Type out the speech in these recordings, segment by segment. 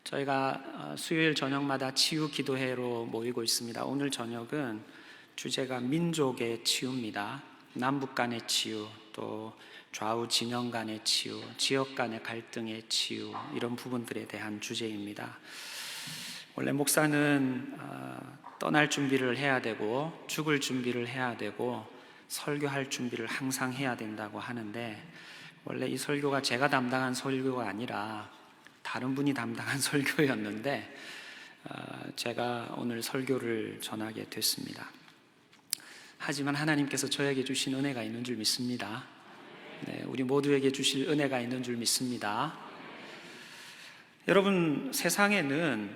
저희가 수요일 저녁마다 치유 기도회로 모이고 있습니다. 오늘 저녁은 주제가 민족의 치유입니다. 남북 간의 치유, 또 좌우 진영 간의 치유, 지역 간의 갈등의 치유, 이런 부분들에 대한 주제입니다. 원래 목사는 떠날 준비를 해야 되고 죽을 준비를 해야 되고 설교할 준비를 항상 해야 된다고 하는데, 원래 이 설교가 제가 담당한 설교가 아니라 다른 분이 담당한 설교였는데 제가 오늘 설교를 전하게 됐습니다. 하지만 하나님께서 저에게 주신 은혜가 있는 줄 믿습니다. 네, 우리 모두에게 주실 은혜가 있는 줄 믿습니다. 여러분, 세상에는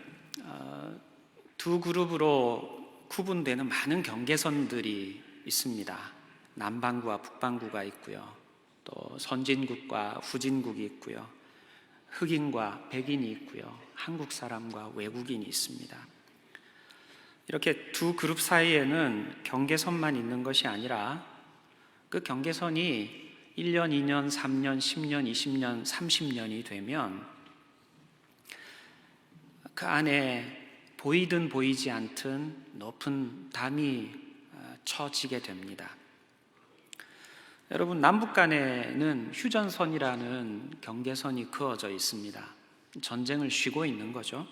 두 그룹으로 구분되는 많은 경계선들이 있습니다. 남반구와 북반구가 있고요, 또 선진국과 후진국이 있고요, 흑인과 백인이 있고요, 한국 사람과 외국인이 있습니다. 이렇게 두 그룹 사이에는 경계선만 있는 것이 아니라 그 경계선이 1년, 2년, 3년, 10년, 20년, 30년이 되면 그 안에 보이든 보이지 않든 높은 담이 쳐지게 됩니다. 여러분, 남북 간에는 휴전선이라는 경계선이 그어져 있습니다. 전쟁을 쉬고 있는 거죠.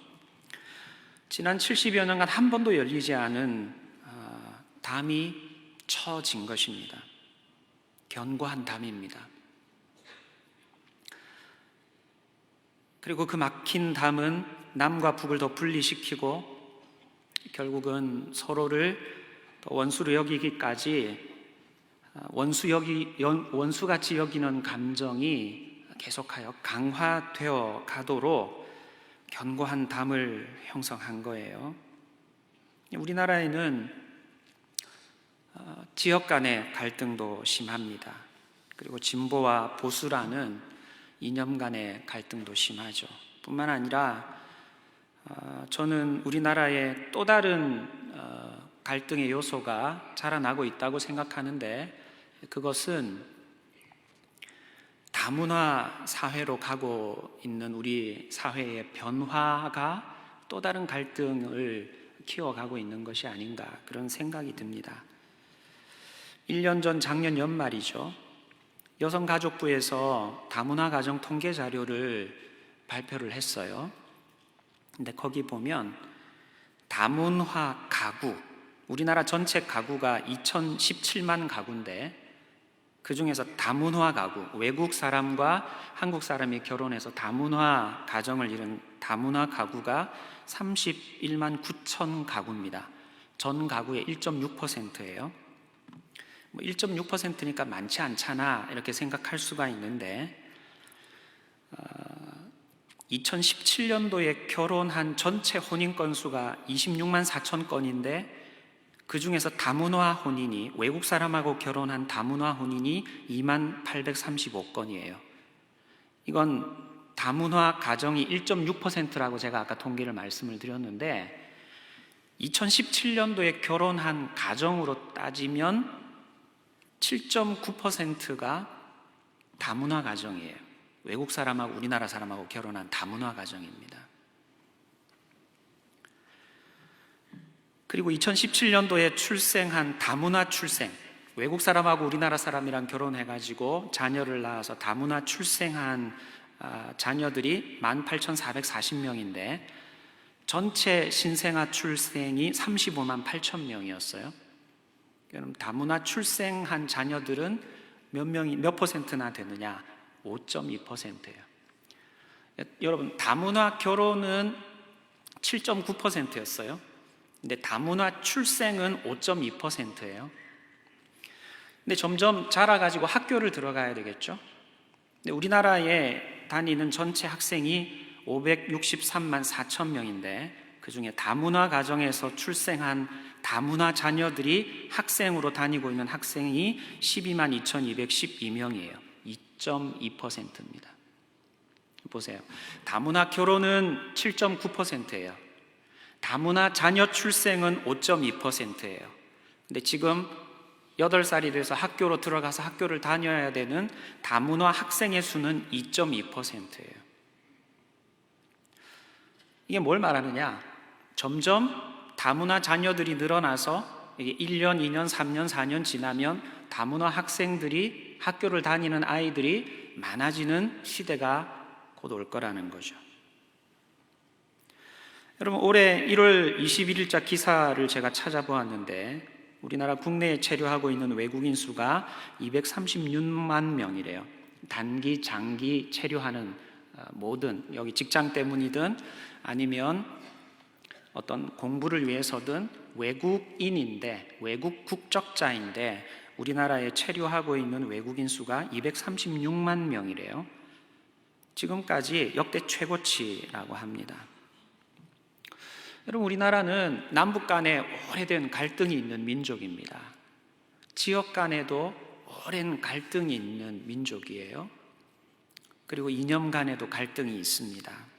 지난 70여 년간 한 번도 열리지 않은 담이 쳐진 것입니다. 견고한 담입니다. 그리고 그 막힌 담은 남과 북을 더 분리시키고 결국은 서로를 원수로 여기기까지, 원수같이 여기는 감정이 계속하여 강화되어 가도록 견고한 담을 형성한 거예요. 우리나라에는 지역 간의 갈등도 심합니다. 그리고 진보와 보수라는 이념 간의 갈등도 심하죠. 뿐만 아니라 저는 우리나라에 또 다른 갈등의 요소가 자라나고 있다고 생각하는데, 그것은 다문화 사회로 가고 있는 우리 사회의 변화가 또 다른 갈등을 키워가고 있는 것이 아닌가, 그런 생각이 듭니다. 1년 전 작년 연말이죠. 여성가족부에서 다문화 가정 통계 자료를 발표를 했어요. 근데 거기 보면 다문화 가구, 우리나라 전체 가구가 2017만 가구인데 그 중에서 다문화 가구, 외국 사람과 한국 사람이 결혼해서 다문화 가정을 이룬 다문화 가구가 31만 9천 가구입니다. 전 가구의 1.6%예요. 1.6%니까 많지 않잖아, 이렇게 생각할 수가 있는데 2017년도에 결혼한 전체 혼인 건수가 26만 4천 건인데 그 중에서 다문화 혼인이, 외국 사람하고 결혼한 다문화 혼인이 2만 835건이에요. 이건 다문화 가정이 1.6%라고 제가 아까 통계를 말씀을 드렸는데 2017년도에 결혼한 가정으로 따지면 7.9%가 다문화 가정이에요. 외국 사람하고 우리나라 사람하고 결혼한 다문화 가정입니다. 그리고 2017년도에 출생한 다문화 출생, 외국 사람하고 우리나라 사람이랑 결혼해가지고 자녀를 낳아서 다문화 출생한 자녀들이 18,440명인데 전체 신생아 출생이 35만 8천 명이었어요. 그럼 다문화 출생한 자녀들은 몇 퍼센트나 되느냐? 5.2%예요. 여러분, 다문화 결혼은 7.9%였어요. 근데 다문화 출생은 5.2%예요. 근데 점점 자라가지고 학교를 들어가야 되겠죠. 근데 우리나라에 다니는 전체 학생이 563만 4천 명인데 그 중에 다문화 가정에서 출생한 다문화 자녀들이 학생으로 다니고 있는 학생이 12만 2,212명이에요. 2.2%입니다. 보세요. 다문화 결혼은 7.9%예요. 다문화 자녀 출생은 5.2%예요. 근데 지금 8살이 돼서 학교로 들어가서 학교를 다녀야 되는 다문화 학생의 수는 2.2%예요. 이게 뭘 말하느냐? 점점 다문화 자녀들이 늘어나서 이게 1년, 2년, 3년, 4년 지나면 다문화 학생들이 학교를 다니는 아이들이 많아지는 시대가 곧 올 거라는 거죠. 여러분, 올해 1월 21일자 기사를 제가 찾아보았는데 우리나라 국내에 체류하고 있는 외국인 수가 236만 명이래요. 단기, 장기 체류하는 모든, 여기 직장 때문이든 아니면 어떤 공부를 위해서든 외국인인데, 외국 국적자인데 우리나라에 체류하고 있는 외국인 수가 236만 명이래요. 지금까지 역대 최고치라고 합니다. 여러분, 우리나라는 남북 간에 오래된 갈등이 있는 민족입니다. 지역 간에도 오랜 갈등이 있는 민족이에요. 그리고 이념 간에도 갈등이 있습니다.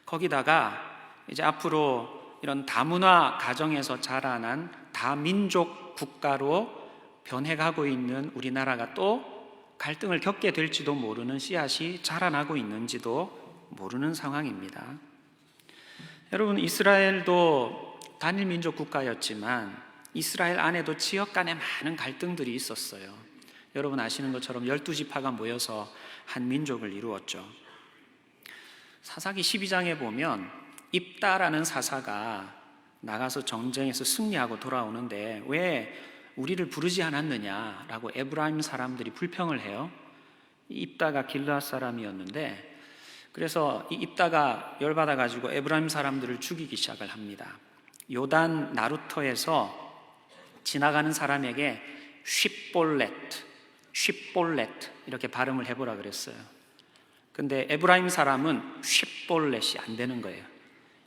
거기다가 이제 앞으로 이런 다문화 가정에서 자라난 다민족 국가로 변해가고 있는 우리나라가 또 갈등을 겪게 될지도 모르는 씨앗이 자라나고 있는지도 모르는 상황입니다. 여러분, 이스라엘도 단일 민족 국가였지만 이스라엘 안에도 지역 간에 많은 갈등들이 있었어요. 여러분 아시는 것처럼 12지파가 모여서 한 민족을 이루었죠. 사사기 12장에 보면 입다라는 사사가 나가서 전쟁에서 승리하고 돌아오는데 왜 우리를 부르지 않았느냐라고 에브라임 사람들이 불평을 해요. 입다가 길르앗 사람이었는데, 그래서 이 입다가 열받아가지고 에브라임 사람들을 죽이기 시작을 합니다. 요단 나루터에서 지나가는 사람에게 쉽볼렛 이렇게 발음을 해보라 그랬어요. 근데 에브라임 사람은 쉽볼렛이 안 되는 거예요.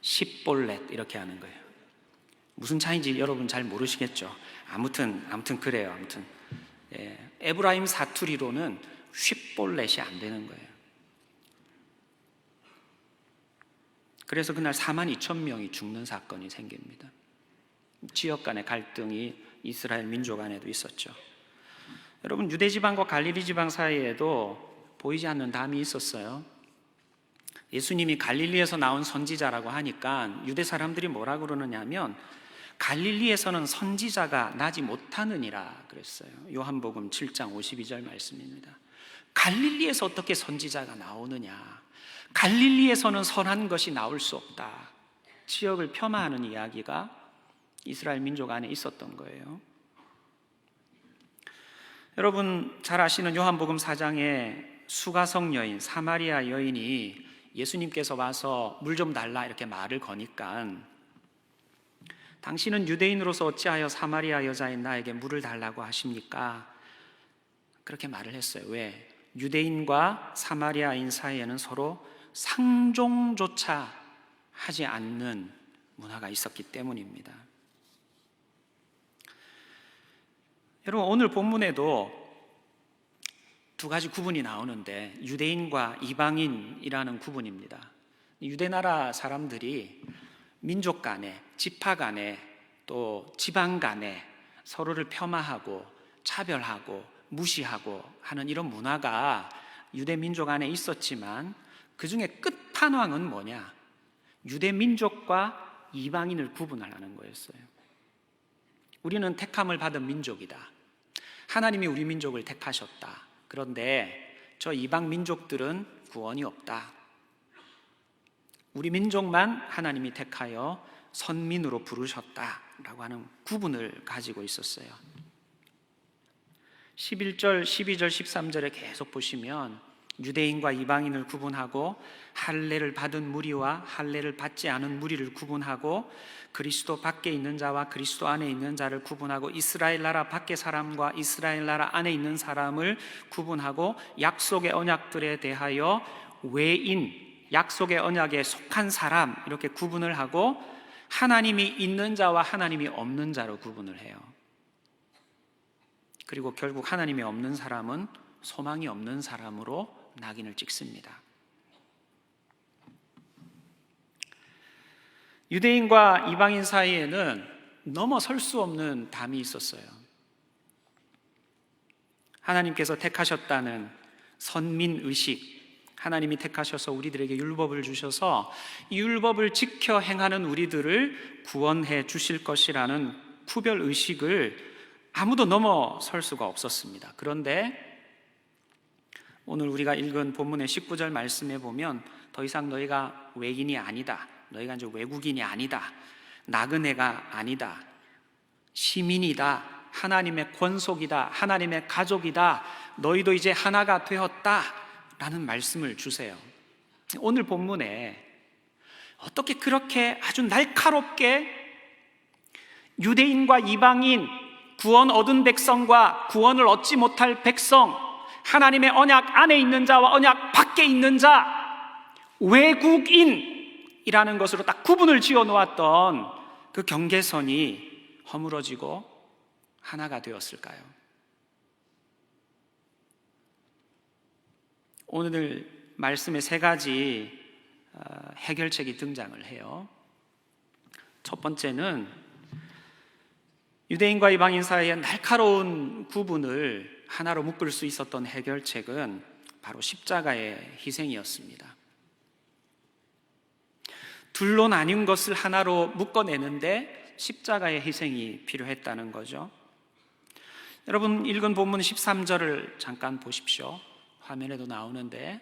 십볼렛 이렇게 하는 거예요. 무슨 차이인지 여러분 잘 모르시겠죠. 아무튼 그래요. 에브라임 사투리로는 쉽볼렛이 안 되는 거예요. 그래서 그날 42,000명이 죽는 사건이 생깁니다. 지역 간의 갈등이 이스라엘 민족 안에도 있었죠. 여러분, 유대 지방과 갈릴리 지방 사이에도 보이지 않는 담이 있었어요. 예수님이 갈릴리에서 나온 선지자라고 하니까 유대 사람들이 뭐라 그러느냐면 갈릴리에서는 선지자가 나지 못하느니라 그랬어요. 요한복음 7장 52절 말씀입니다. 갈릴리에서 어떻게 선지자가 나오느냐? 갈릴리에서는 선한 것이 나올 수 없다. 지역을 폄하하는 이야기가 이스라엘 민족 안에 있었던 거예요. 여러분 잘 아시는 요한복음 4장에 수가성 여인, 사마리아 여인이 예수님께서 와서 물 좀 달라 이렇게 말을 거니까 당신은 유대인으로서 어찌하여 사마리아 여자인 나에게 물을 달라고 하십니까? 그렇게 말을 했어요. 왜? 유대인과 사마리아인 사이에는 서로 상종조차 하지 않는 문화가 있었기 때문입니다. 여러분, 오늘 본문에도 두 가지 구분이 나오는데 유대인과 이방인이라는 구분입니다. 유대 나라 사람들이 민족 간에, 지파 간에, 또 지방 간에 서로를 폄하하고 차별하고 무시하고 하는 이런 문화가 유대 민족 안에 있었지만 그 중에 끝판왕은 뭐냐? 유대 민족과 이방인을 구분하라는 거였어요. 우리는 택함을 받은 민족이다. 하나님이 우리 민족을 택하셨다. 그런데 저 이방 민족들은 구원이 없다. 우리 민족만 하나님이 택하여 선민으로 부르셨다라고 하는 구분을 가지고 있었어요. 11절, 12절, 13절에 계속 보시면 유대인과 이방인을 구분하고 할례를 받은 무리와 할례를 받지 않은 무리를 구분하고 그리스도 밖에 있는 자와 그리스도 안에 있는 자를 구분하고 이스라엘 나라 밖의 사람과 이스라엘 나라 안에 있는 사람을 구분하고 약속의 언약들에 대하여 외인, 약속의 언약에 속한 사람 이렇게 구분을 하고 하나님이 있는 자와 하나님이 없는 자로 구분을 해요. 그리고 결국 하나님이 없는 사람은 소망이 없는 사람으로 낙인을 찍습니다. 유대인과 이방인 사이에는 넘어설 수 없는 담이 있었어요. 하나님께서 택하셨다는 선민의식, 하나님이 택하셔서 우리들에게 율법을 주셔서 이 율법을 지켜 행하는 우리들을 구원해 주실 것이라는 구별 의식을 아무도 넘어설 수가 없었습니다. 그런데 오늘 우리가 읽은 본문의 19절 말씀에 보면 더 이상 너희가 외인이 아니다, 너희가 이제 외국인이 아니다, 나그네가 아니다, 시민이다, 하나님의 권속이다, 하나님의 가족이다, 너희도 이제 하나가 되었다 라는 말씀을 주세요. 오늘 본문에 어떻게 그렇게 아주 날카롭게 유대인과 이방인, 구원 얻은 백성과 구원을 얻지 못할 백성, 하나님의 언약 안에 있는 자와 언약 밖에 있는 자, 외국인이라는 것으로 딱 구분을 지어 놓았던 그 경계선이 허물어지고 하나가 되었을까요? 오늘 말씀에 세 가지 해결책이 등장을 해요. 첫 번째는 유대인과 이방인 사이의 날카로운 구분을 하나로 묶을 수 있었던 해결책은 바로 십자가의 희생이었습니다. 둘로 나뉜 것을 하나로 묶어내는데 십자가의 희생이 필요했다는 거죠. 여러분, 읽은 본문 13절을 잠깐 보십시오. 화면에도 나오는데,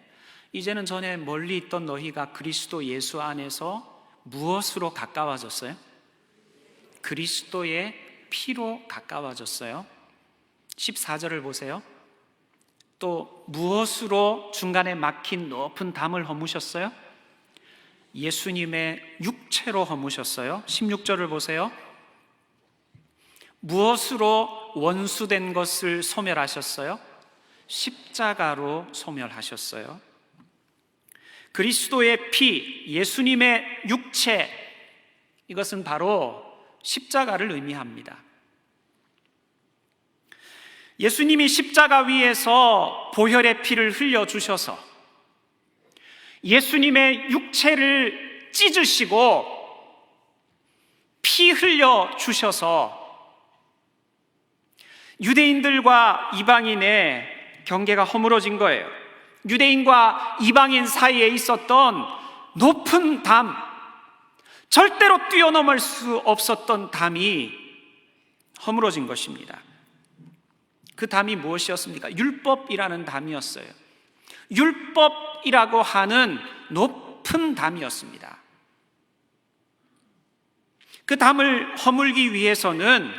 이제는 전에 멀리 있던 너희가 그리스도 예수 안에서 무엇으로 가까워졌어요? 그리스도의 피로 가까워졌어요. 14절을 보세요. 또 무엇으로 중간에 막힌 높은 담을 허무셨어요? 예수님의 육체로 허무셨어요. 16절을 보세요. 무엇으로 원수된 것을 소멸하셨어요? 십자가로 소멸하셨어요. 그리스도의 피, 예수님의 육체, 이것은 바로 십자가를 의미합니다. 예수님이 십자가 위에서 보혈의 피를 흘려주셔서 예수님의 육체를 찢으시고 피 흘려주셔서 유대인들과 이방인의 경계가 허물어진 거예요. 유대인과 이방인 사이에 있었던 높은 담, 절대로 뛰어넘을 수 없었던 담이 허물어진 것입니다. 그 담이 무엇이었습니까? 율법이라는 담이었어요. 율법이라고 하는 높은 담이었습니다. 그 담을 허물기 위해서는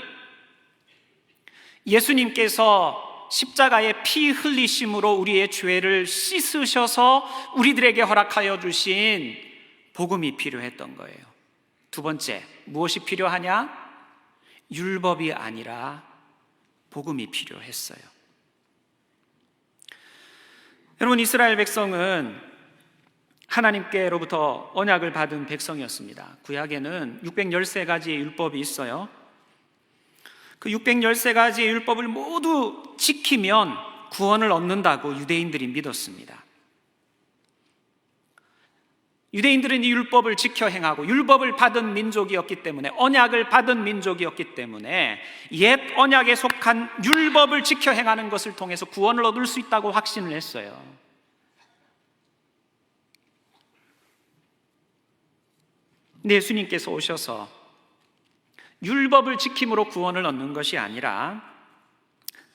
예수님께서 십자가의 피 흘리심으로 우리의 죄를 씻으셔서 우리들에게 허락하여 주신 복음이 필요했던 거예요. 두 번째, 무엇이 필요하냐? 율법이 아니라 복음이 필요했어요. 여러분, 이스라엘 백성은 하나님께로부터 언약을 받은 백성이었습니다. 구약에는 613가지의 율법이 있어요. 그 613가지의 율법을 모두 지키면 구원을 얻는다고 유대인들이 믿었습니다. 유대인들은 이 율법을 지켜 행하고 율법을 받은 민족이었기 때문에, 언약을 받은 민족이었기 때문에 옛 언약에 속한 율법을 지켜 행하는 것을 통해서 구원을 얻을 수 있다고 확신을 했어요. 근데 예수님께서 오셔서 율법을 지킴으로 구원을 얻는 것이 아니라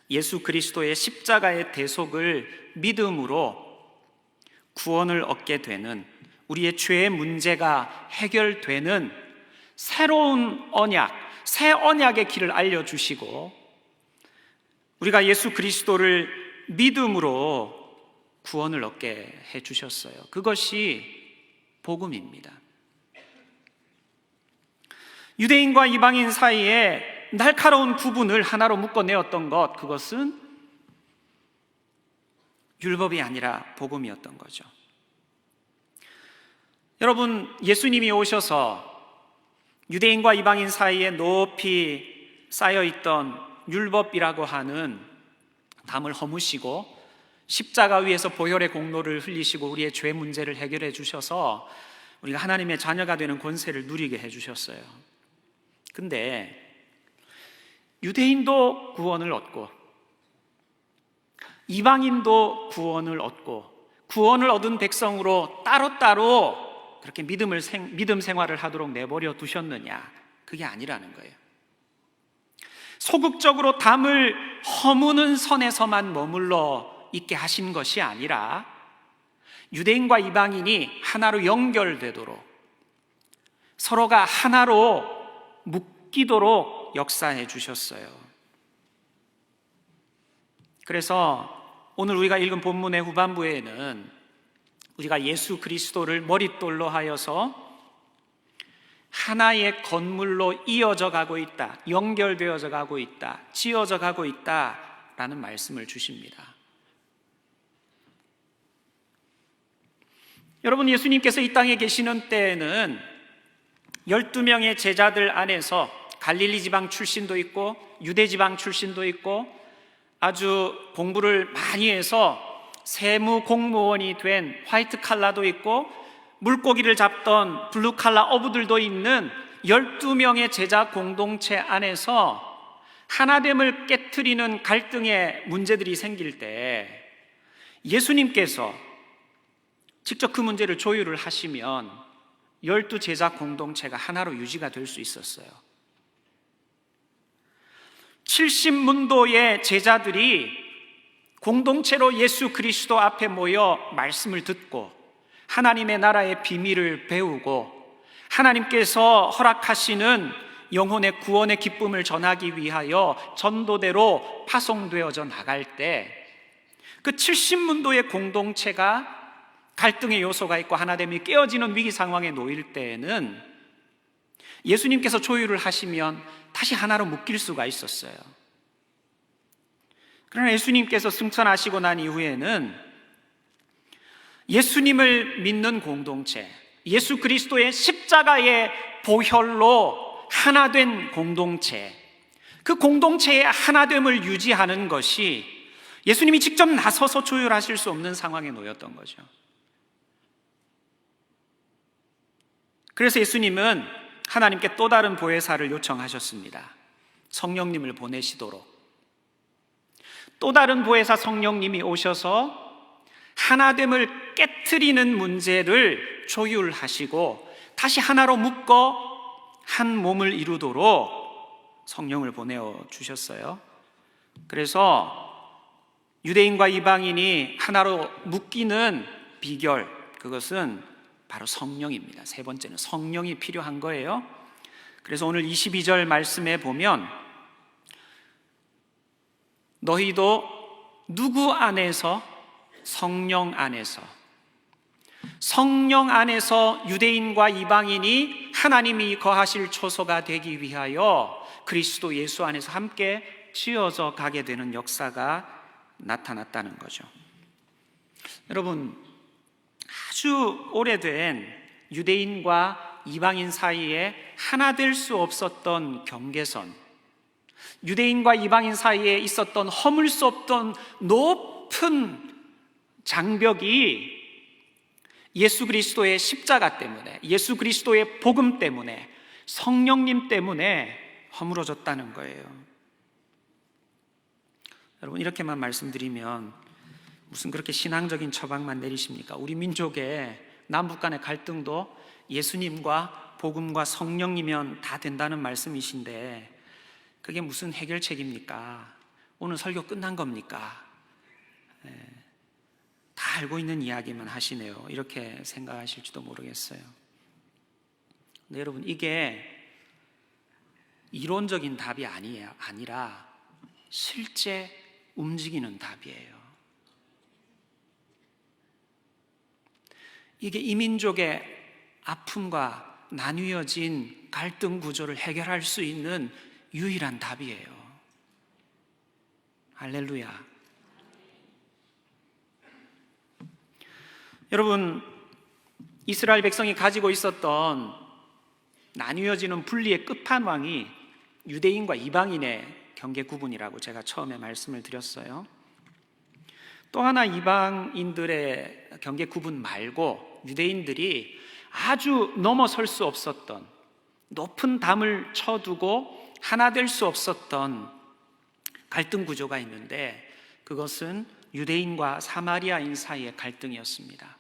예수 그리스도의 십자가의 대속을 믿음으로 구원을 얻게 되는, 우리의 죄의 문제가 해결되는 새로운 언약, 새 언약의 길을 알려주시고 우리가 예수 그리스도를 믿음으로 구원을 얻게 해주셨어요. 그것이 복음입니다. 유대인과 이방인 사이에 날카로운 구분을 하나로 묶어내었던 것, 그것은 율법이 아니라 복음이었던 거죠. 여러분, 예수님이 오셔서 유대인과 이방인 사이에 높이 쌓여있던 율법이라고 하는 담을 허무시고 십자가 위에서 보혈의 공로를 흘리시고 우리의 죄 문제를 해결해 주셔서 우리가 하나님의 자녀가 되는 권세를 누리게 해주셨어요. 근데 유대인도 구원을 얻고 이방인도 구원을 얻고 구원을 얻은 백성으로 따로따로 그렇게 믿음 생활을 하도록 내버려 두셨느냐? 그게 아니라는 거예요. 소극적으로 담을 허무는 선에서만 머물러 있게 하신 것이 아니라 유대인과 이방인이 하나로 연결되도록, 서로가 하나로 묶이도록 역사해 주셨어요. 그래서 오늘 우리가 읽은 본문의 후반부에는 우리가 예수 그리스도를 머릿돌로 하여서 하나의 건물로 이어져 가고 있다, 연결되어져 가고 있다, 지어져 가고 있다라는 말씀을 주십니다. 여러분, 예수님께서 이 땅에 계시는 때에는 12명의 제자들 안에서 갈릴리 지방 출신도 있고 유대 지방 출신도 있고 아주 공부를 많이 해서 세무 공무원이 된 화이트 칼라도 있고 물고기를 잡던 블루 칼라 어부들도 있는 12명의 제자 공동체 안에서 하나됨을 깨트리는 갈등의 문제들이 생길 때 예수님께서 직접 그 문제를 조율을 하시면 12 제자 공동체가 하나로 유지가 될 수 있었어요. 70문도의 제자들이 공동체로 예수 그리스도 앞에 모여 말씀을 듣고 하나님의 나라의 비밀을 배우고 하나님께서 허락하시는 영혼의 구원의 기쁨을 전하기 위하여 전도대로 파송되어져 나갈 때 그 70문도의 공동체가 갈등의 요소가 있고 하나됨이 깨어지는 위기 상황에 놓일 때에는 예수님께서 조율을 하시면 다시 하나로 묶일 수가 있었어요. 그러나 예수님께서 승천하시고 난 이후에는 예수님을 믿는 공동체, 예수 그리스도의 십자가의 보혈로 하나된 공동체, 그 공동체의 하나됨을 유지하는 것이 예수님이 직접 나서서 조율하실 수 없는 상황에 놓였던 거죠. 그래서 예수님은 하나님께 또 다른 보혜사를 요청하셨습니다. 성령님을 보내시도록. 또 다른 보혜사 성령님이 오셔서 하나됨을 깨트리는 문제를 조율하시고 다시 하나로 묶어 한 몸을 이루도록 성령을 보내어 주셨어요. 그래서 유대인과 이방인이 하나로 묶이는 비결, 그것은 바로 성령입니다. 세 번째는 성령이 필요한 거예요. 그래서 오늘 22절 말씀에 보면 너희도 누구 안에서? 성령 안에서. 성령 안에서 유대인과 이방인이 하나님이 거하실 초소가 되기 위하여 그리스도 예수 안에서 함께 지어져 가게 되는 역사가 나타났다는 거죠. 여러분, 아주 오래된 유대인과 이방인 사이에 하나 될 수 없었던 경계선, 유대인과 이방인 사이에 있었던 허물 수 없던 높은 장벽이 예수 그리스도의 십자가 때문에, 예수 그리스도의 복음 때문에, 성령님 때문에 허물어졌다는 거예요. 여러분, 이렇게만 말씀드리면 무슨 그렇게 신앙적인 처방만 내리십니까? 우리 민족의 남북 간의 갈등도 예수님과 복음과 성령이면 다 된다는 말씀이신데 그게 무슨 해결책입니까? 오늘 설교 끝난 겁니까? 다 알고 있는 이야기만 하시네요. 이렇게 생각하실지도 모르겠어요. 근데 여러분, 이게 이론적인 답이 아니라 실제 움직이는 답이에요. 이게 이민족의 아픔과 나뉘어진 갈등 구조를 해결할 수 있는 유일한 답이에요. 할렐루야. 여러분, 이스라엘 백성이 가지고 있었던 나뉘어지는 분리의 끝판왕이 유대인과 이방인의 경계 구분이라고 제가 처음에 말씀을 드렸어요. 또 하나 이방인들의 경계 구분 말고 유대인들이 아주 넘어설 수 없었던 높은 담을 쳐두고 하나 될 수 없었던 갈등 구조가 있는데 그것은 유대인과 사마리아인 사이의 갈등이었습니다.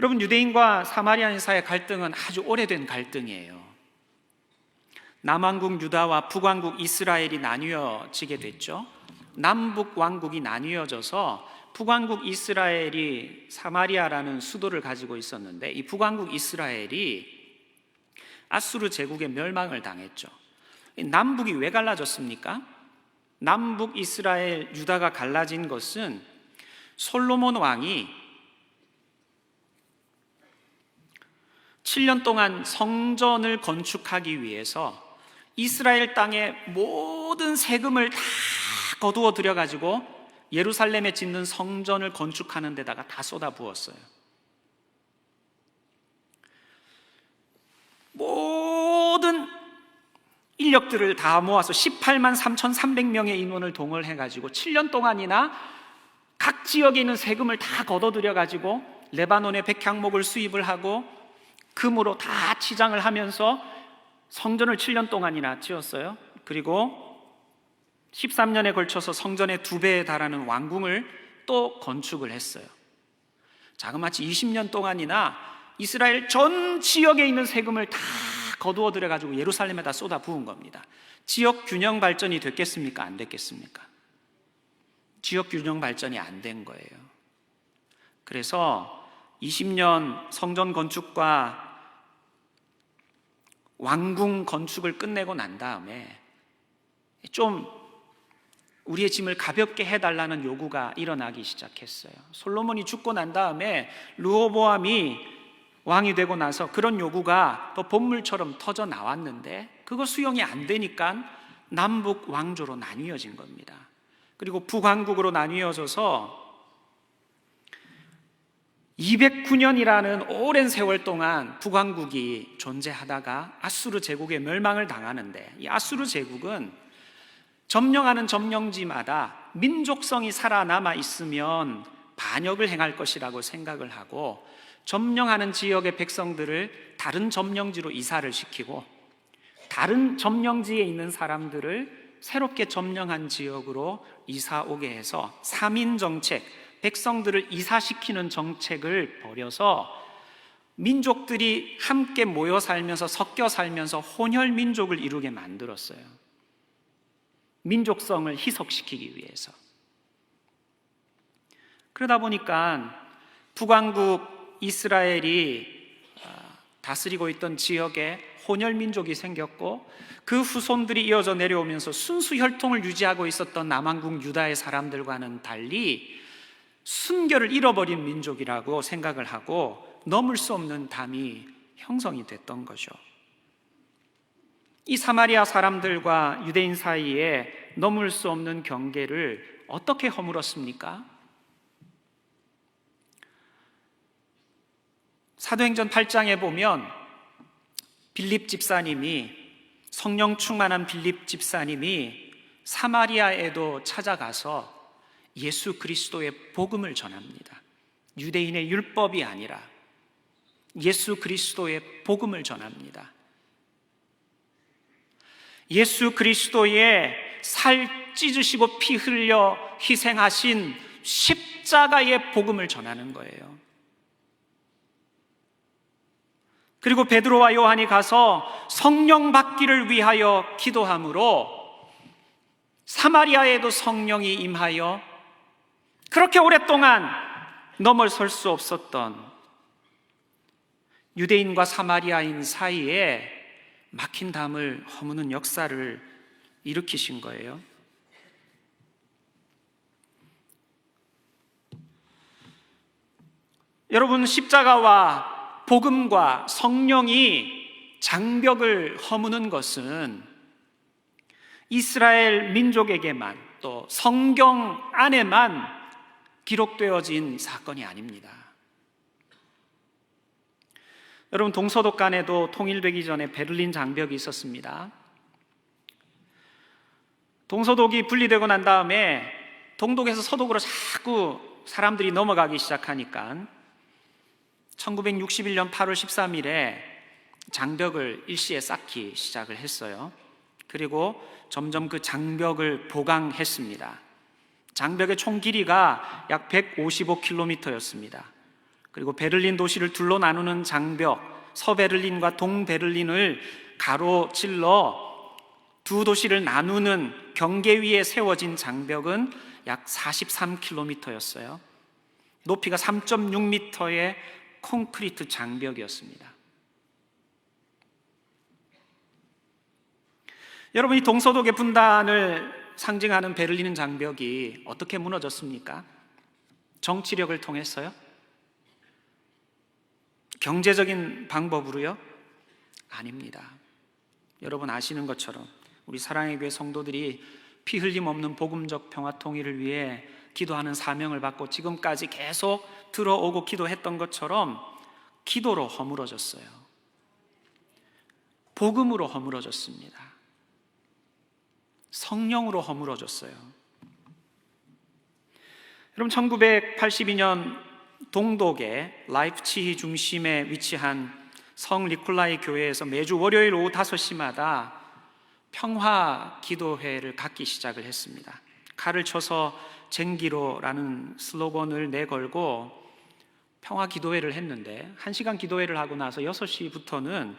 여러분, 유대인과 사마리아인 사이의 갈등은 아주 오래된 갈등이에요. 남왕국 유다와 북왕국 이스라엘이 나뉘어지게 됐죠. 남북 왕국이 나뉘어져서 북왕국 이스라엘이 사마리아라는 수도를 가지고 있었는데, 이 북왕국 이스라엘이 아수르 제국의 멸망을 당했죠. 남북이 왜 갈라졌습니까? 남북 이스라엘, 유다가 갈라진 것은 솔로몬 왕이 7년 동안 성전을 건축하기 위해서 이스라엘 땅의 모든 세금을 다 거두어 들여가지고 예루살렘에 짓는 성전을 건축하는 데다가 다 쏟아부었어요. 모든 인력들을 다 모아서 18만 3,300명의 인원을 동원해가지고 7년 동안이나 각 지역에 있는 세금을 다 걷어들여가지고 레바논의 백향목을 수입을 하고 금으로 다 치장을 하면서 성전을 7년 동안이나 지었어요. 그리고 13년에 걸쳐서 성전의 2배에 달하는 왕궁을 또 건축을 했어요. 자그마치 20년 동안이나 이스라엘 전 지역에 있는 세금을 다 거두어 들여가지고 예루살렘에다 쏟아 부은 겁니다. 지역 균형 발전이 됐겠습니까? 안 됐겠습니까? 지역 균형 발전이 안 된 거예요. 그래서 20년 성전 건축과 왕궁 건축을 끝내고 난 다음에 좀 우리의 짐을 가볍게 해달라는 요구가 일어나기 시작했어요. 솔로몬이 죽고 난 다음에 르호보암이 왕이 되고 나서 그런 요구가 또 본물처럼 터져 나왔는데 그거 수용이 안 되니까 남북 왕조로 나뉘어진 겁니다. 그리고 북왕국으로 나뉘어져서 209년이라는 오랜 세월 동안 북왕국이 존재하다가 아수르 제국의 멸망을 당하는데, 이 아수르 제국은 점령하는 점령지마다 민족성이 살아남아 있으면 반역을 행할 것이라고 생각을 하고 점령하는 지역의 백성들을 다른 점령지로 이사를 시키고 다른 점령지에 있는 사람들을 새롭게 점령한 지역으로 이사 오게 해서 3인 정책, 백성들을 이사시키는 정책을 벌여서 민족들이 함께 모여 살면서 섞여 살면서 혼혈 민족을 이루게 만들었어요. 민족성을 희석시키기 위해서. 그러다 보니까 북왕국 이스라엘이 다스리고 있던 지역에 혼혈 민족이 생겼고 그 후손들이 이어져 내려오면서 순수 혈통을 유지하고 있었던 남왕국 유다의 사람들과는 달리 순결을 잃어버린 민족이라고 생각을 하고 넘을 수 없는 담이 형성이 됐던 거죠. 이 사마리아 사람들과 유대인 사이에 넘을 수 없는 경계를 어떻게 허물었습니까? 사도행전 8장에 보면 빌립 집사님이, 성령 충만한 빌립 집사님이 사마리아에도 찾아가서 예수 그리스도의 복음을 전합니다. 유대인의 율법이 아니라 예수 그리스도의 복음을 전합니다. 예수 그리스도의 살 찢으시고 피 흘려 희생하신 십자가의 복음을 전하는 거예요. 그리고 베드로와 요한이 가서 성령 받기를 위하여 기도함으로 사마리아에도 성령이 임하여 그렇게 오랫동안 넘어설 수 없었던 유대인과 사마리아인 사이에 막힌 담을 허무는 역사를 일으키신 거예요. 여러분, 십자가와 복음과 성령이 장벽을 허무는 것은 이스라엘 민족에게만, 또 성경 안에만 기록되어진 사건이 아닙니다. 여러분, 동서독 간에도 통일되기 전에 베를린 장벽이 있었습니다. 동서독이 분리되고 난 다음에 동독에서 서독으로 자꾸 사람들이 넘어가기 시작하니까 1961년 8월 13일에 장벽을 일시에 쌓기 시작을 했어요. 그리고 점점 그 장벽을 보강했습니다. 장벽의 총 길이가 약 155km였습니다. 그리고 베를린 도시를 둘러 나누는 장벽, 서베를린과 동베를린을 가로질러 두 도시를 나누는 경계 위에 세워진 장벽은 약 43km였어요. 높이가 3.6m의 콘크리트 장벽이었습니다. 여러분, 이 동서독의 분단을 상징하는 베를린 장벽이 어떻게 무너졌습니까? 정치력을 통해서요? 경제적인 방법으로요? 아닙니다. 여러분 아시는 것처럼 우리 사랑의 교회 성도들이 피 흘림 없는 복음적 평화 통일을 위해 기도하는 사명을 받고 지금까지 계속 들어오고 기도했던 것처럼 기도로 허물어졌어요. 복음으로 허물어졌습니다. 성령으로 허물어졌어요. 여러분, 1982년 동독의 라이프치히 중심에 위치한 성 니콜라이 교회에서 매주 월요일 오후 5시마다 평화 기도회를 갖기 시작을 했습니다. 칼을 쳐서 쟁기로라는 슬로건을 내걸고 평화 기도회를 했는데 1시간 기도회를 하고 나서 6시부터는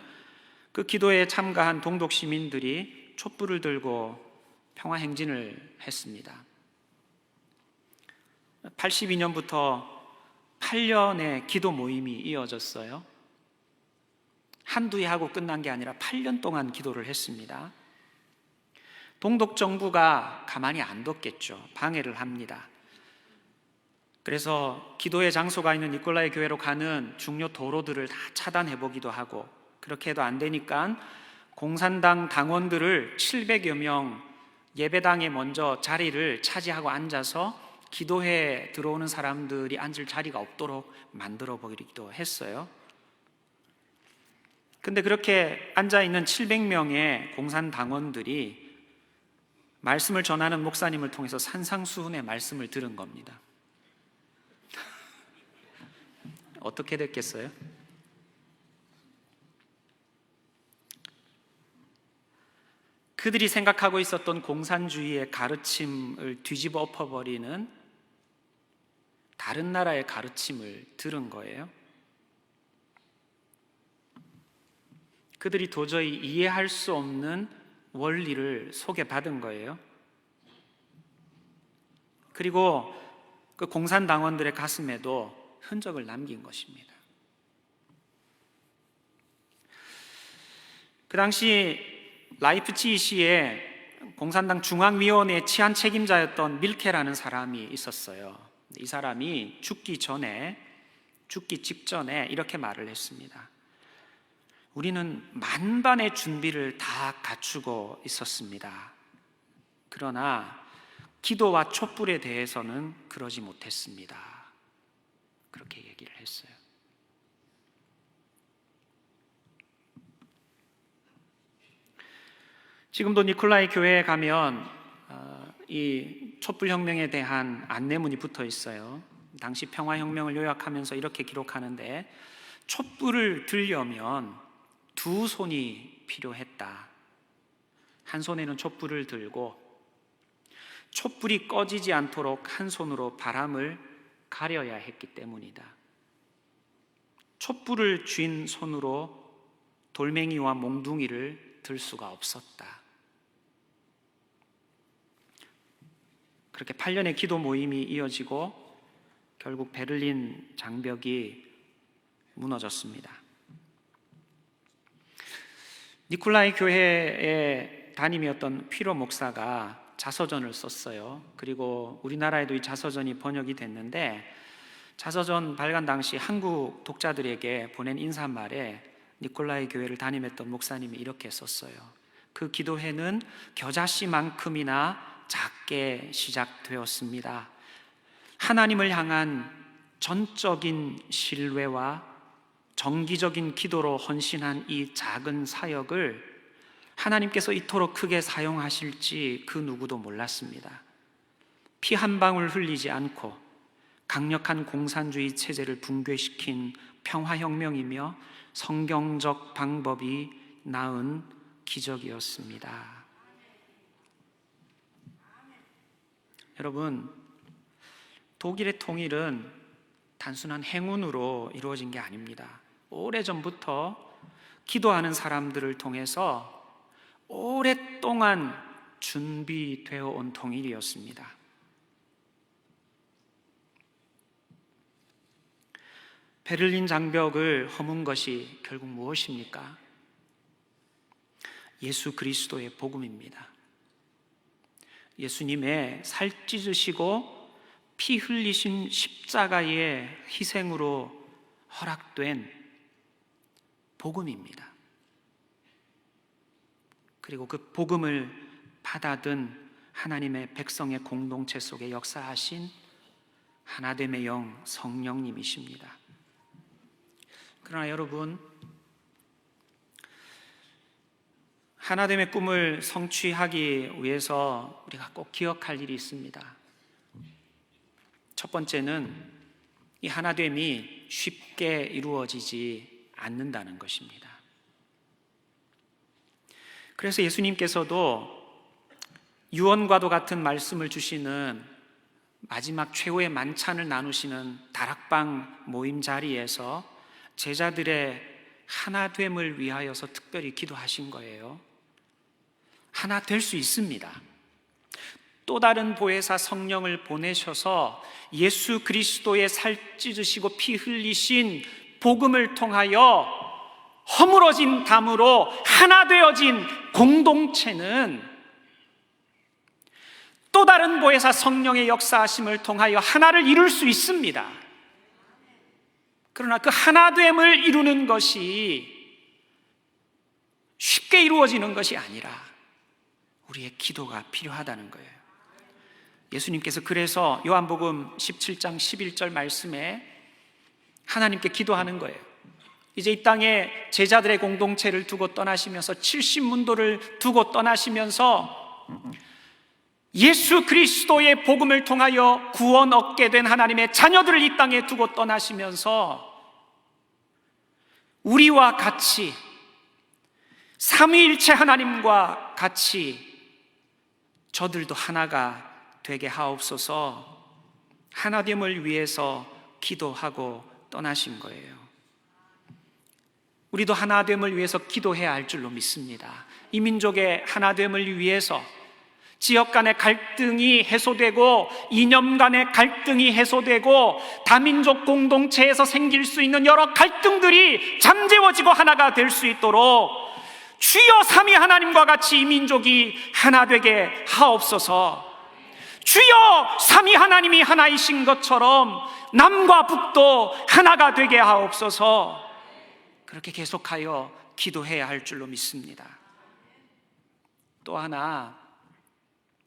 그 기도회에 참가한 동독 시민들이 촛불을 들고 평화 행진을 했습니다. 82년부터 8년의 기도 모임이 이어졌어요. 한두 해 하고 끝난 게 아니라 8년 동안 기도를 했습니다. 동독 정부가 가만히 안 뒀겠죠. 방해를 합니다. 그래서 기도의 장소가 있는 니콜라이 교회로 가는 중요 도로들을 다 차단해 보기도 하고, 그렇게 해도 안 되니까 공산당 당원들을 700여 명 예배당에 먼저 자리를 차지하고 앉아서 기도회에 들어오는 사람들이 앉을 자리가 없도록 만들어 보기도 했어요. 근데 그렇게 앉아있는 700명의 공산당원들이 말씀을 전하는 목사님을 통해서 산상수훈의 말씀을 들은 겁니다. 어떻게 됐겠어요? 그들이 생각하고 있었던 공산주의의 가르침을 뒤집어 엎어버리는 다른 나라의 가르침을 들은 거예요. 그들이 도저히 이해할 수 없는 원리를 소개받은 거예요. 그리고 그 공산당원들의 가슴에도 흔적을 남긴 것입니다. 그 당시 라이프치히시에 공산당 중앙위원회 치안 책임자였던 밀케라는 사람이 있었어요. 이 사람이 죽기 직전에 이렇게 말을 했습니다. 우리는 만반의 준비를 다 갖추고 있었습니다. 그러나 기도와 촛불에 대해서는 그러지 못했습니다. 그렇게 얘기를 했어요. 지금도 니콜라이 교회에 가면 이 촛불혁명에 대한 안내문이 붙어 있어요. 당시 평화혁명을 요약하면서 이렇게 기록하는데, 촛불을 들려면 두 손이 필요했다. 한 손에는 촛불을 들고 촛불이 꺼지지 않도록 한 손으로 바람을 가려야 했기 때문이다. 촛불을 쥔 손으로 돌멩이와 몽둥이를 들 수가 없었다. 그렇게 8년의 기도 모임이 이어지고 결국 베를린 장벽이 무너졌습니다. 니콜라이 교회의 담임이었던 피로 목사가 자서전을 썼어요. 그리고 우리나라에도 이 자서전이 번역이 됐는데, 자서전 발간 당시 한국 독자들에게 보낸 인사말에 니콜라이 교회를 담임했던 목사님이 이렇게 썼어요. 그 기도회는 겨자씨만큼이나 작게 시작되었습니다. 하나님을 향한 전적인 신뢰와 정기적인 기도로 헌신한 이 작은 사역을 하나님께서 이토록 크게 사용하실지 그 누구도 몰랐습니다. 피 한 방울 흘리지 않고 강력한 공산주의 체제를 붕괴시킨 평화혁명이며 성경적 방법이 낳은 기적이었습니다. 여러분, 독일의 통일은 단순한 행운으로 이루어진 게 아닙니다. 오래전부터 기도하는 사람들을 통해서 오랫동안 준비되어 온 통일이었습니다. 베를린 장벽을 허문 것이 결국 무엇입니까? 예수 그리스도의 복음입니다. 예수님의 살 찢으시고 피 흘리신 십자가의 희생으로 허락된 복음입니다. 그리고 그 복음을 받아든 하나님의 백성의 공동체 속에 역사하신 하나됨의 영 성령님이십니다. 그러나 여러분, 하나됨의 꿈을 성취하기 위해서 우리가 꼭 기억할 일이 있습니다. 첫 번째는 이 하나됨이 쉽게 이루어지지 않는다는 것입니다. 그래서 예수님께서도 유언과도 같은 말씀을 주시는 마지막 최후의 만찬을 나누시는 다락방 모임 자리에서 제자들의 하나됨을 위하여서 특별히 기도하신 거예요. 하나 될 수 있습니다. 또 다른 보혜사 성령을 보내셔서 예수 그리스도의 살 찢으시고 피 흘리신 복음을 통하여 허물어진 담으로 하나 되어진 공동체는 또 다른 보혜사 성령의 역사하심을 통하여 하나를 이룰 수 있습니다. 그러나 그 하나됨을 이루는 것이 쉽게 이루어지는 것이 아니라 우리의 기도가 필요하다는 거예요. 예수님께서 그래서 요한복음 17장 11절 말씀에 하나님께 기도하는 거예요. 이제 이 땅에 제자들의 공동체를 두고 떠나시면서 70문도를 두고 떠나시면서 예수 그리스도의 복음을 통하여 구원 얻게 된 하나님의 자녀들을 이 땅에 두고 떠나시면서 우리와 같이 삼위일체 하나님과 같이 저들도 하나가 되게 하옵소서 하나됨을 위해서 기도하고 떠나신 거예요. 우리도 하나됨을 위해서 기도해야 할 줄로 믿습니다. 이 민족의 하나됨을 위해서 지역 간의 갈등이 해소되고 이념 간의 갈등이 해소되고 다민족 공동체에서 생길 수 있는 여러 갈등들이 잠재워지고 하나가 될 수 있도록 주여 삼위 하나님과 같이 이 민족이 하나 되게 하옵소서. 주여 삼위 하나님이 하나이신 것처럼 남과 북도 하나가 되게 하옵소서. 그렇게 계속하여 기도해야 할 줄로 믿습니다. 또 하나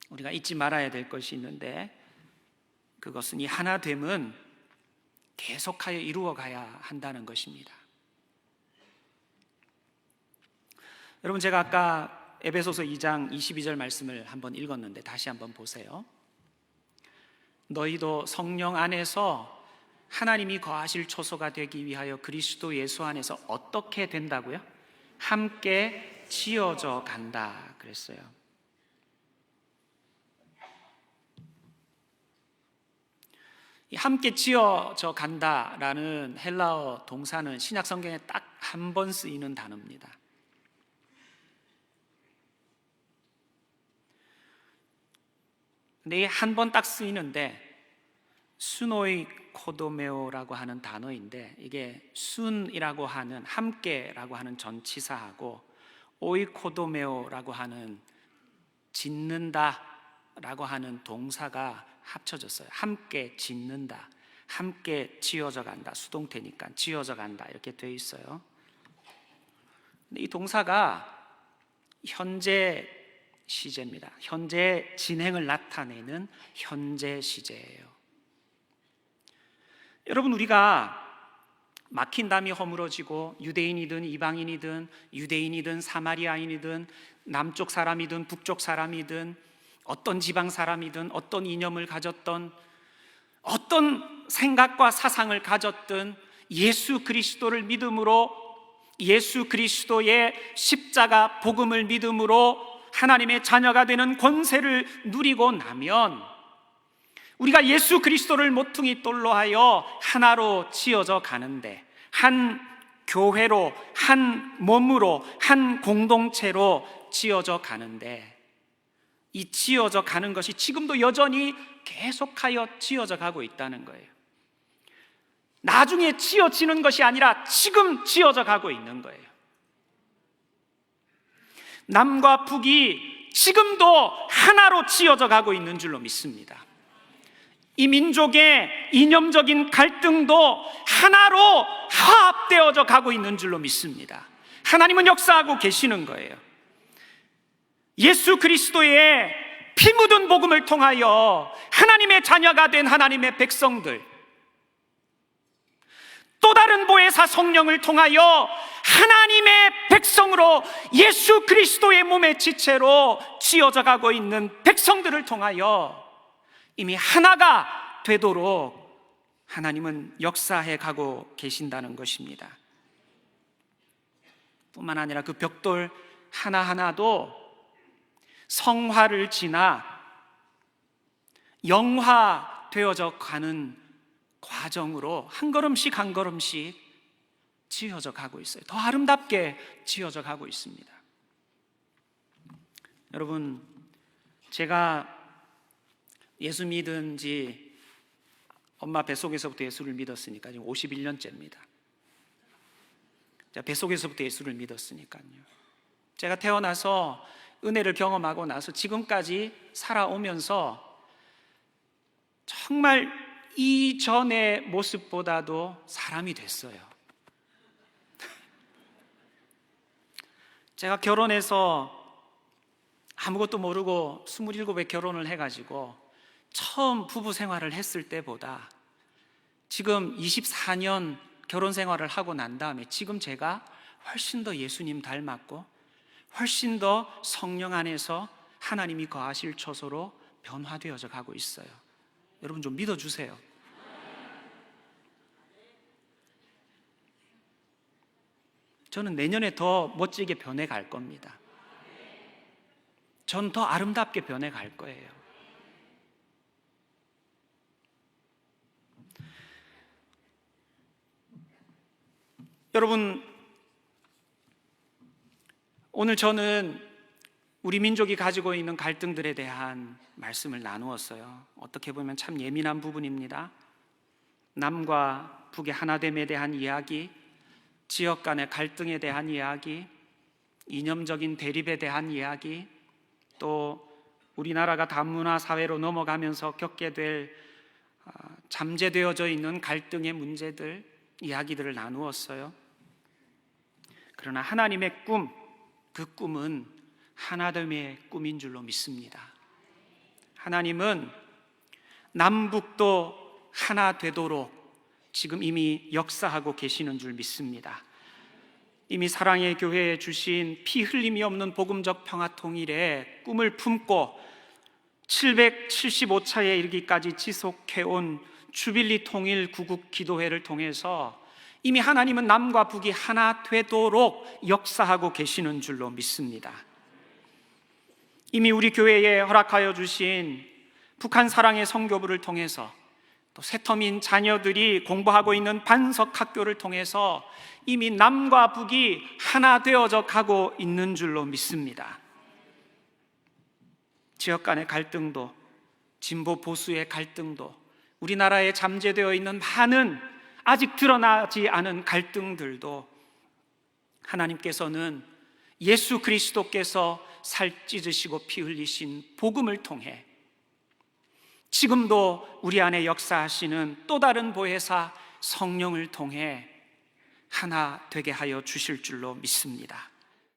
우리가 잊지 말아야 될 것이 있는데 그것은 이 하나됨은 계속하여 이루어가야 한다는 것입니다. 여러분, 제가 아까 에베소서 2장 22절 말씀을 한번 읽었는데 다시 한번 보세요. 너희도 성령 안에서 하나님이 거하실 초소가 되기 위하여 그리스도 예수 안에서 어떻게 된다고요? 함께 지어져 간다 그랬어요. 이 함께 지어져 간다라는 헬라어 동사는 신약 성경에 딱 한 번 쓰이는 단어입니다. 근데 한 번 딱 쓰이는데 수노이 코도메오라고 하는 단어인데 이게 순이라고 하는 함께라고 하는 전치사하고 오이코도메오라고 하는 짓는다라고 하는 동사가 합쳐졌어요. 함께 짓는다, 함께 지어져 간다. 수동태니까 지어져 간다 이렇게 되어 있어요. 근데 이 동사가 현재 시제입니다. 현재 진행을 나타내는 현재 시제예요. 여러분, 우리가 막힌 담이 허물어지고 유대인이든 이방인이든 유대인이든 사마리아인이든 남쪽 사람이든 북쪽 사람이든 어떤 지방 사람이든 어떤 이념을 가졌던 어떤 생각과 사상을 가졌든 예수 그리스도를 믿음으로 예수 그리스도의 십자가 복음을 믿음으로 하나님의 자녀가 되는 권세를 누리고 나면 우리가 예수 그리스도를 모퉁이 돌로 하여 하나로 지어져 가는데, 한 교회로, 한 몸으로, 한 공동체로 지어져 가는데, 이 지어져 가는 것이 지금도 여전히 계속하여 지어져 가고 있다는 거예요. 나중에 지어지는 것이 아니라 지금 지어져 가고 있는 거예요. 남과 북이 지금도 하나로 지어져 가고 있는 줄로 믿습니다. 이 민족의 이념적인 갈등도 하나로 화합되어져 가고 있는 줄로 믿습니다. 하나님은 역사하고 계시는 거예요. 예수 그리스도의 피 묻은 복음을 통하여 하나님의 자녀가 된 하나님의 백성들, 또 다른 보혜사 성령을 통하여 하나님의 백성으로 예수 그리스도의 몸의 지체로 지어져 가고 있는 백성들을 통하여 이미 하나가 되도록 하나님은 역사해 가고 계신다는 것입니다. 뿐만 아니라 그 벽돌 하나하나도 성화를 지나 영화되어져 가는 과정으로 한 걸음씩 한 걸음씩 지어져 가고 있어요. 더 아름답게 지어져 가고 있습니다. 여러분, 제가 예수 믿은 지 엄마 뱃속에서부터 예수를 믿었으니까 지금 51년째입니다. 뱃속에서부터 예수를 믿었으니까요. 제가 태어나서 은혜를 경험하고 나서 지금까지 살아오면서 정말 이전의 모습보다도 사람이 됐어요. 제가 결혼해서 아무것도 모르고 27에 결혼을 해가지고 처음 부부 생활을 했을 때보다 지금 24년 결혼 생활을 하고 난 다음에 지금 제가 훨씬 더 예수님 닮았고 훨씬 더 성령 안에서 하나님이 거하실 처소로 변화되어져 가고 있어요. 여러분 좀 믿어주세요. 저는 내년에 더 멋지게 변해 갈 겁니다. 전 더 아름답게 변해 갈 거예요. 여러분, 오늘 저는 우리 민족이 가지고 있는 갈등들에 대한 말씀을 나누었어요. 어떻게 보면 참 예민한 부분입니다. 남과 북의 하나됨에 대한 이야기, 지역 간의 갈등에 대한 이야기, 이념적인 대립에 대한 이야기, 또 우리나라가 다문화 사회로 넘어가면서 겪게 될 잠재되어져 있는 갈등의 문제들, 이야기들을 나누었어요. 그러나 하나님의 꿈, 그 꿈은 하나됨의 꿈인 줄로 믿습니다. 하나님은 남북도 하나 되도록 지금 이미 역사하고 계시는 줄 믿습니다. 이미 사랑의 교회에 주신 피 흘림이 없는 복음적 평화 통일의 꿈을 품고 775차에 이르기까지 지속해온 주빌리 통일 구국 기도회를 통해서 이미 하나님은 남과 북이 하나 되도록 역사하고 계시는 줄로 믿습니다. 이미 우리 교회에 허락하여 주신 북한 사랑의 선교부를 통해서 또 새터민 자녀들이 공부하고 있는 반석 학교를 통해서 이미 남과 북이 하나 되어져 가고 있는 줄로 믿습니다. 지역 간의 갈등도, 진보 보수의 갈등도, 우리나라에 잠재되어 있는 많은 아직 드러나지 않은 갈등들도 하나님께서는 예수 그리스도께서 살 찢으시고 피 흘리신 복음을 통해 지금도 우리 안에 역사하시는 또 다른 보혜사 성령을 통해 하나 되게 하여 주실 줄로 믿습니다.